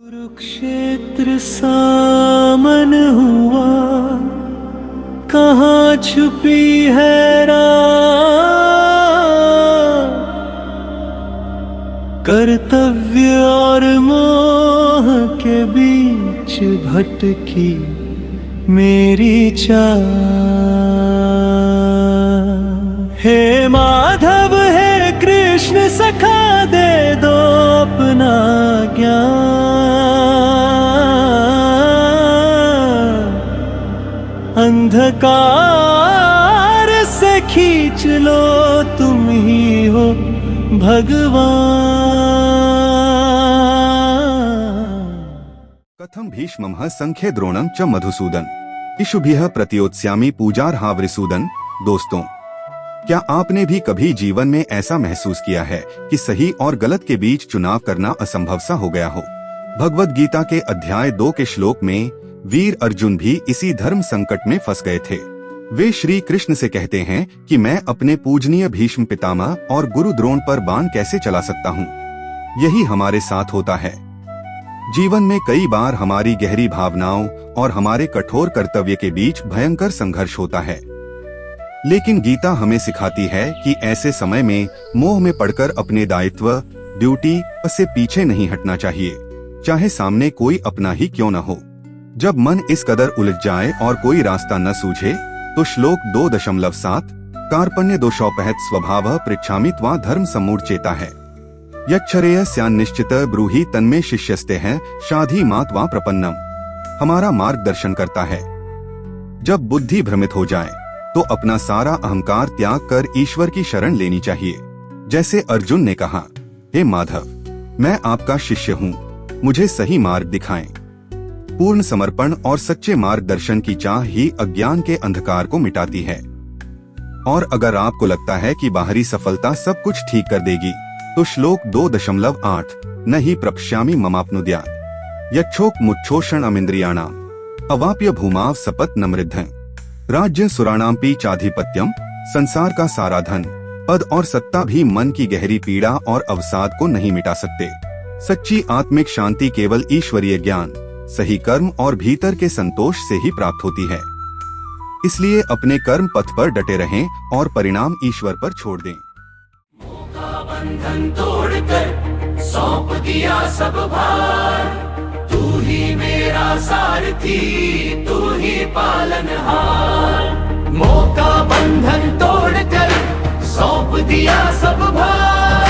कुरुक्षेत्र सामन हुआ, कहाँ छुपी है राह। कर्तव्य और मोह के बीच भटकी मेरी चाह। हे माधव हे कृष्ण सखा, दे दो अपना ज्ञान। अंधकार से खींच लो, तुम ही हो भगवान। कथम भीष्मः संख्ये द्रोणं च मधुसूदन इषुभिः प्रत्योत्स्यामि पूजार्हावरिसूदन। दोस्तों, क्या आपने भी कभी जीवन में ऐसा महसूस किया है कि सही और गलत के बीच चुनाव करना असंभव सा हो गया हो? भगवद गीता के अध्याय 2 के श्लोक में वीर अर्जुन भी इसी धर्म संकट में फंस गए थे। वे श्री कृष्ण से कहते हैं कि मैं अपने पूजनीय भीष्म पितामह और गुरु द्रोण पर बाण कैसे चला सकता हूँ। यही हमारे साथ होता है। जीवन में कई बार हमारी गहरी भावनाओं और हमारे कठोर कर्तव्य के बीच भयंकर संघर्ष होता है। लेकिन गीता हमें सिखाती है कि ऐसे समय में मोह में पड़कर अपने दायित्व, ड्यूटी से पीछे नहीं हटना चाहिए, चाहे सामने कोई अपना ही क्यों न हो। जब मन इस कदर उलझ जाए और कोई रास्ता न सूझे, तो श्लोक 2.7 कार्पण्य दोषोपहत स्वभाव पृच्छामि त्वा धर्म समूढ़चेता है। यच्छ्रेय स्यान्निश्चित ब्रूहि तन्मे शिष्यस्ते हैं शाधि मात्वा प्रपन्नम। हमारा मार्गदर्शन करता है। जब बुद्धि भ्रमित हो जाए तो अपना सारा अहंकार त्याग कर ईश्वर की शरण लेनी चाहिए। जैसे अर्जुन ने कहा, हे माधव, मैं आपका शिष्य हूँ, मुझे सही मार्ग दिखाएं। पूर्ण समर्पण और सच्चे मार्गदर्शन की चाह ही अज्ञान के अंधकार को मिटाती है। और अगर आपको लगता है कि बाहरी सफलता सब कुछ ठीक कर देगी, तो श्लोक 2.8 न हि प्रप्स्यामि ममाप्नुद्यात् यच्छोक मुच्छोषण अमिंद्रियाणाम अवाप्य भूमाव सपत नमृद्ध। राज्य सुराणाम्पि चाधिपत्यम, संसार का सारा धन, पद और सत्ता भी मन की गहरी पीड़ा और अवसाद को नहीं मिटा सकते। सच्ची आत्मिक शांति केवल ईश्वरीय ज्ञान, सही कर्म और भीतर के संतोष से ही प्राप्त होती है। इसलिए अपने कर्म पथ पर डटे रहें और परिणाम ईश्वर पर छोड़ दें। बंधन तोड़कर सौंप दिया सब भार, तू ही मेरा सारथी, तू ही पालनहार। मोह का बंधन तोड़कर सौंप दिया सब भार,